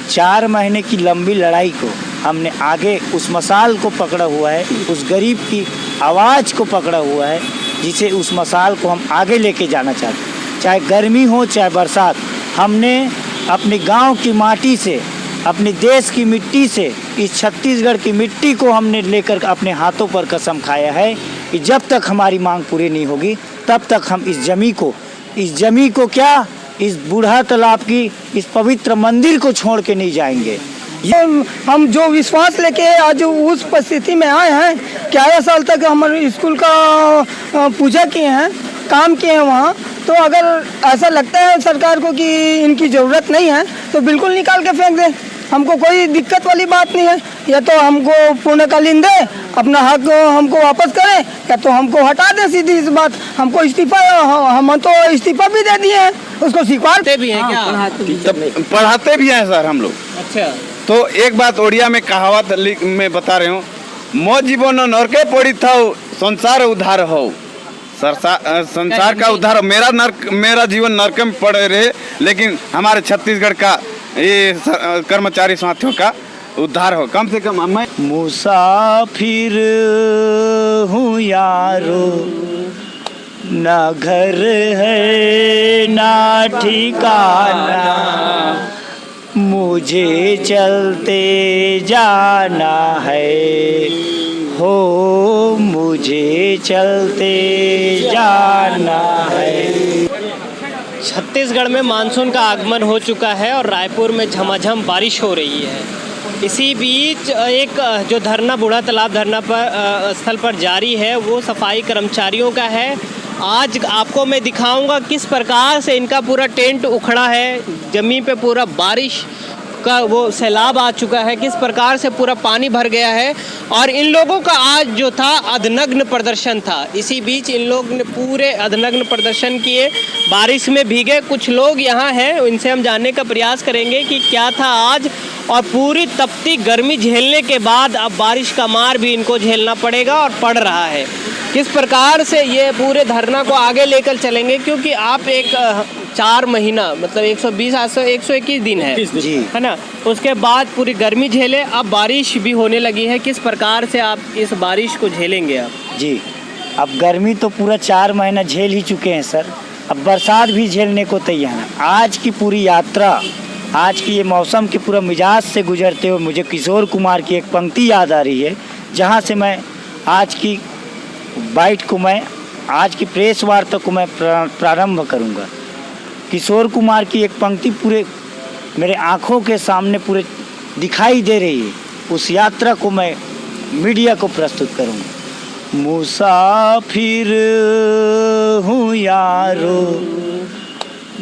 4 महीने की लंबी लड़ाई को हमने आगे उस मसाल को पकड़ा हुआ है, उस गरीब की आवाज़ को पकड़ा हुआ है, जिसे उस मसाल को हम आगे लेके जाना चाहते हैं। चाहे गर्मी हो चाहे बरसात, हमने अपने गांव की माटी से, अपने देश की मिट्टी से, इस छत्तीसगढ़ की मिट्टी को हमने लेकर अपने हाथों पर कसम खाया है कि जब तक हमारी मांग पूरी नहीं होगी तब तक हम इस जमी को क्या, इस बूढ़ा तालाब की इस पवित्र मंदिर को छोड़ के नहीं जाएंगे। ये हम जो विश्वास लेके आज उस परिस्थिति में आए हैं, 11 साल तक हमारे स्कूल का पूजा किए हैं, काम किए हैं वहाँ, तो अगर ऐसा लगता है सरकार को कि इनकी ज़रूरत नहीं है तो बिल्कुल निकाल के फेंक दें। हमको कोई दिक्कत वाली बात नहीं है। या तो हमको पूर्णकालीन दे, अपना हक हमको वापस करें, या तो हमको हटा दें। सीधी इस बात, हमको इस्तीफा, हम तो इस्तीफा भी दे दिए हैं, उसको स्वीकारते भी हैं। क्या पढ़ाते भी हैं सर हम लोग। अच्छा, तो एक बात ओडिया में कहावत में बता रहे हूँ, मो जीवन नरके पड़ी था संसार उद्धार हो। संसार का उद्धार, मेरा जीवन नरक में पड़े रहे, लेकिन हमारे छत्तीसगढ़ का ये कर्मचारी साथियों का उद्धार हो। कम से कम मैं मुसाफिर हूँ यारो, ना घर है ना ठिकाना, मुझे चलते जाना है हो, मुझे चलते जाना है। छत्तीसगढ़ में मानसून का आगमन हो चुका है और रायपुर में झमाझम बारिश हो रही है। इसी बीच एक जो धरना, बूढ़ा तालाब धरना पर स्थल पर जारी है, वो सफाई कर्मचारियों का है। आज आपको मैं दिखाऊंगा किस प्रकार से इनका पूरा टेंट उखड़ा है, ज़मीन पे पूरा बारिश का वो सैलाब आ चुका है, किस प्रकार से पूरा पानी भर गया है। और इन लोगों का आज जो था अधनग्न प्रदर्शन था। इसी बीच इन लोग ने पूरे अधनग्न प्रदर्शन किए, बारिश में भीगे। कुछ लोग यहाँ हैं, इनसे हम जानने का प्रयास करेंगे कि क्या था आज। और पूरी तपती गर्मी झेलने के बाद अब बारिश का मार भी इनको झेलना पड़ेगा और पड़ रहा है। किस प्रकार से ये पूरे धरना को आगे लेकर चलेंगे, क्योंकि आप एक 4 महीना मतलब 120 121 दिन है ना, उसके बाद पूरी गर्मी झेले, अब बारिश भी होने लगी है। किस प्रकार से आप इस बारिश को झेलेंगे आप? जी, अब गर्मी तो पूरा 4 महीना झेल ही चुके हैं सर, अब बरसात भी झेलने को तैयार है। आज की पूरी यात्रा, आज की ये मौसम के पूरा मिजाज से गुजरते हुए मुझे किशोर कुमार की एक पंक्ति याद आ रही है, जहाँ से मैं आज की बाइट को, मैं आज की प्रेस वार्ता को मैं प्रारंभ करूँगा। किशोर कुमार की एक पंक्ति पूरे मेरे आँखों के सामने पूरे दिखाई दे रही है, उस यात्रा को मैं मीडिया को प्रस्तुत करूँगा। मुसाफिर हूँ यारो,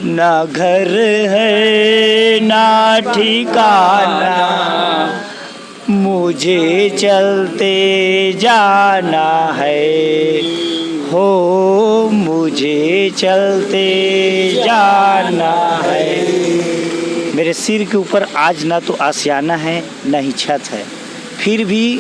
ना घर है ना ठिकाना, मुझे चलते जाना है हो, मुझे चलते जाना है। मेरे सिर के ऊपर आज ना तो आशियाना है ना ही छत है, फिर भी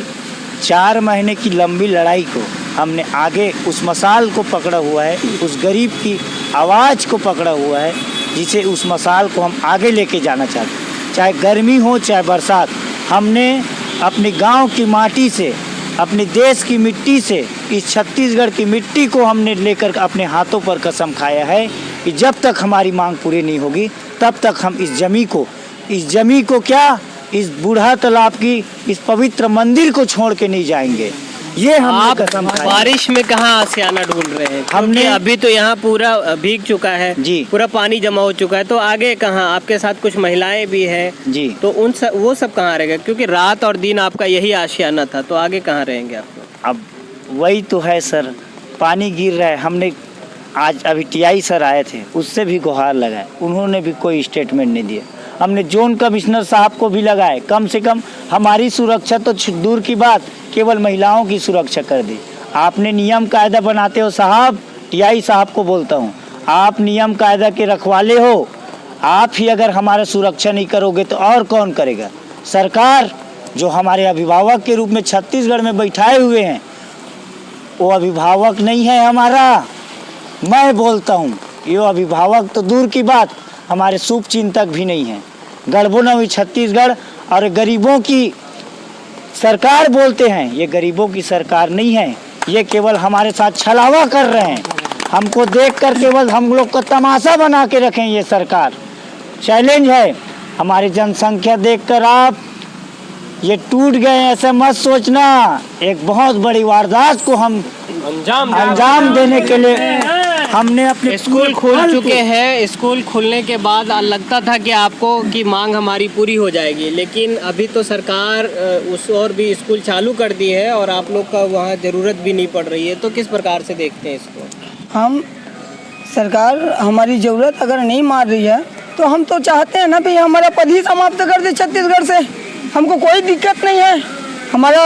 4 महीने की लंबी लड़ाई को हमने आगे उस मसाल को पकड़ा हुआ है, उस गरीब की आवाज़ को पकड़ा हुआ है, जिसे उस मसाल को हम आगे लेके जाना चाहते हैं। चाहे गर्मी हो चाहे बरसात, हमने अपने गांव की माटी से, अपने देश की मिट्टी से, इस छत्तीसगढ़ की मिट्टी को हमने लेकर अपने हाथों पर कसम खाया है कि जब तक हमारी मांग पूरी नहीं होगी तब तक हम इस जमी को क्या, इस बूढ़ा तालाब की इस पवित्र मंदिर को छोड़ के नहीं जाएंगे। ये हम कसम खाए। बारिश में कहाँ आशियाना ढूंढ रहे हैं? हमने अभी तो यहाँ पूरा भीग चुका है जी, पूरा पानी जमा हो चुका है, तो आगे कहाँ? आपके साथ कुछ महिलाएं भी हैं जी, तो वो सब कहाँ रहेंगे? क्योंकि रात और दिन आपका यही आशियाना था, तो आगे कहाँ रहेंगे आप? अब वही तो है सर, पानी गिर रहा है। हमने आज अभी टीआई सर आए थे, उससे भी गुहार लगाए, उन्होंने भी कोई स्टेटमेंट नहीं दिया। हमने जोन कमिश्नर साहब को भी लगाए, कम से कम हमारी सुरक्षा तो दूर की बात, केवल महिलाओं की सुरक्षा कर दी। आपने नियम कायदा बनाते हो साहब, टीआई साहब को बोलता हूँ, आप नियम कायदा के रखवाले हो, आप ही अगर हमारा सुरक्षा नहीं करोगे तो और कौन करेगा? सरकार जो हमारे अभिभावक के रूप में छत्तीसगढ़ में बैठाए हुए हैं, वो अभिभावक नहीं है हमारा। मैं बोलता हूँ ये अभिभावक तो दूर की बात, हमारे शुभचिंतक भी नहीं हैं। गढ़बोनवी छत्तीसगढ़ और गरीबों की सरकार बोलते हैं, ये गरीबों की सरकार नहीं है, ये केवल हमारे साथ छलावा कर रहे हैं। हमको देखकर केवल हम लोग को तमाशा बना के रखें ये सरकार। चैलेंज है, हमारी जनसंख्या देखकर आप ये टूट गए ऐसे मत सोचना। एक बहुत बड़ी वारदात को हम अंजाम देने के लिए हमने अपने स्कूल खोल चुके हैं। स्कूल खुलने के बाद लगता था कि आपको की मांग हमारी पूरी हो जाएगी, लेकिन अभी तो सरकार उस और भी स्कूल चालू कर दी है और आप लोग का वहाँ ज़रूरत भी नहीं पड़ रही है। तो किस प्रकार से देखते हैं इसको? हम सरकार हमारी ज़रूरत अगर नहीं मान रही है तो हम तो चाहते हैं ना भाई हमारा पद ही समाप्त कर दे छत्तीसगढ़ से। हमको कोई दिक्कत नहीं है। हमारा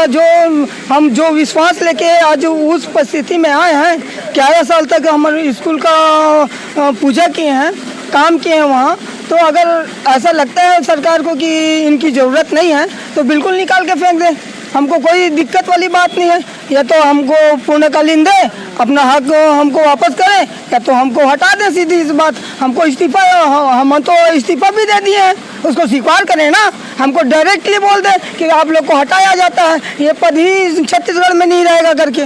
हम जो विश्वास लेके आज उस परिस्थिति में आए हैं, 11 साल तक हमारे स्कूल का पूजा किए हैं, काम किए हैं वहाँ, तो अगर ऐसा लगता है सरकार को कि इनकी ज़रूरत नहीं है तो बिल्कुल निकाल के फेंक दें। हमको कोई दिक्कत वाली बात नहीं है। या तो हमको पूर्णकालीन दे, अपना हक हमको वापस करें, या तो हमको हटा दें। सीधी इस बात, हमको इस्तीफा, हम तो इस्तीफा भी दे दिए हैं, उसको स्वीकार करें ना। हमको डायरेक्टली बोल दें कि आप लोग को हटाया जाता है, ये पद ही छत्तीसगढ़ में नहीं रहेगा करके।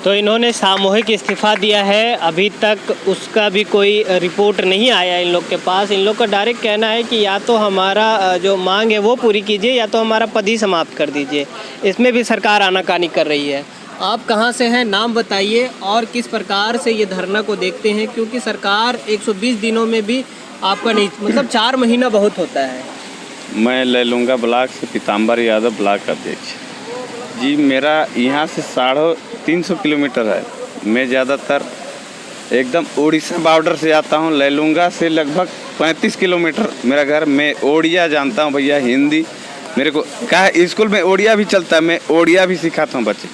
तो इन्होंने सामूहिक इस्तीफा दिया है, अभी तक उसका भी कोई रिपोर्ट नहीं आया इन लोग के पास। इन लोग का डायरेक्ट कहना है कि या तो हमारा जो मांग है वो पूरी कीजिए या तो हमारा पद ही समाप्त कर दीजिए। इसमें भी सरकार आनाकानी कर रही है। आप कहाँ से हैं, नाम बताइए और किस प्रकार से ये धरना को देखते हैं, क्योंकि सरकार 120 दिनों में भी आपका नहीं, मतलब 4 महीना बहुत होता है। मैं लैलूंगा ब्लॉक से पीताम्बर यादव, ब्लॉक अध्यक्ष जी। मेरा यहाँ से 350 किलोमीटर है। मैं ज़्यादातर एकदम उड़ीसा बॉर्डर से आता हूँ। लैलूंगा से लगभग 35 किलोमीटर मेरा घर। मैं ओडिया जानता हूँ भैया, हिंदी मेरे को कहा स्कूल में ओडिया भी चलता है, मैं ओडिया भी सिखाता हूँ बच्चे।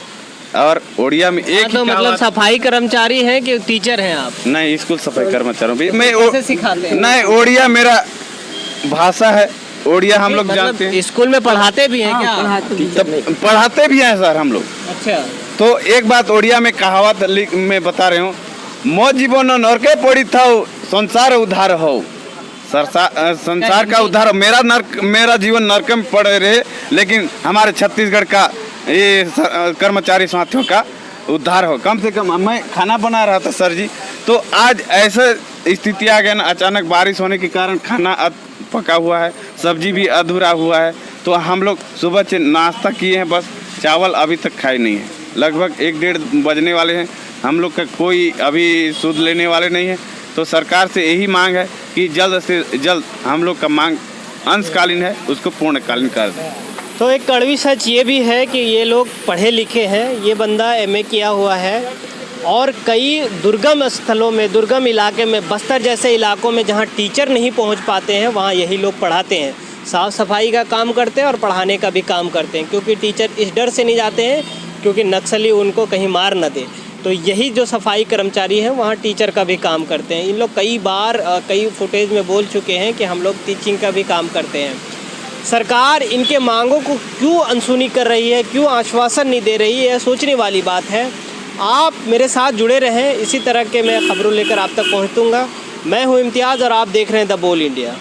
और ओडिया में एक तो मतलब सफाई कर्मचारी हैं कि टीचर हैं आप? नहीं, स्कूल सफाई कर्मचारी हूँ मैं। कैसे सिखाते हैं? नहीं, ओडिया मेरा भाषा है, ओडिया हम लोग जानते हैं। स्कूल में पढ़ाते भी हैं क्या? पढ़ाते भी हैं सर हम लोग। अच्छा, तो एक बात ओडिया में कहावत में बता रहे हूँ, मो जीवन नरके पड़ी था संसार उद्धार हो। संसार का उद्धार हो। मेरा जीवन नरक में पड़े रहे, लेकिन हमारे छत्तीसगढ़ का ये कर्मचारी साथियों का उद्धार हो। कम से कम मैं खाना बना रहा था सर जी, तो आज ऐसे स्थिति आ गया ना, अचानक बारिश होने के कारण खाना पका हुआ है, सब्जी भी अधूरा हुआ है। तो हम लोग सुबह से नाश्ता किए हैं, बस चावल अभी तक खाए नहीं है। लगभग 1-1:30 बजने वाले हैं, हम लोग का कोई अभी सूद लेने वाले नहीं है। तो सरकार से यही मांग है कि जल्द से जल्द हम लोग का मांग अंशकालीन है उसको पूर्णकालीन कर दें। तो एक कड़वी सच ये भी है कि ये लोग पढ़े लिखे हैं। ये बंदा MA किया हुआ है और कई दुर्गम स्थलों में, दुर्गम इलाके में, बस्तर जैसे इलाकों में जहाँ टीचर नहीं पहुँच पाते हैं, वहाँ यही लोग पढ़ाते हैं। साफ़ सफाई का काम करते हैं और पढ़ाने का भी काम करते हैं, क्योंकि टीचर इस डर से नहीं जाते हैं क्योंकि नक्सली उनको कहीं मार न दे। तो यही जो सफाई कर्मचारी हैं वहाँ टीचर का भी काम करते हैं। इन लोग कई बार कई फुटेज में बोल चुके हैं कि हम लोग टीचिंग का भी काम करते हैं। सरकार इनके मांगों को क्यों अनसुनी कर रही है, क्यों आश्वासन नहीं दे रही है, सोचने वाली बात है। आप मेरे साथ जुड़े रहें, इसी तरह के मैं खबरों लेकर आप तक पहुँचूँगा। मैं हूँ इम्तियाज़ और आप देख रहे हैं द बोल इंडिया।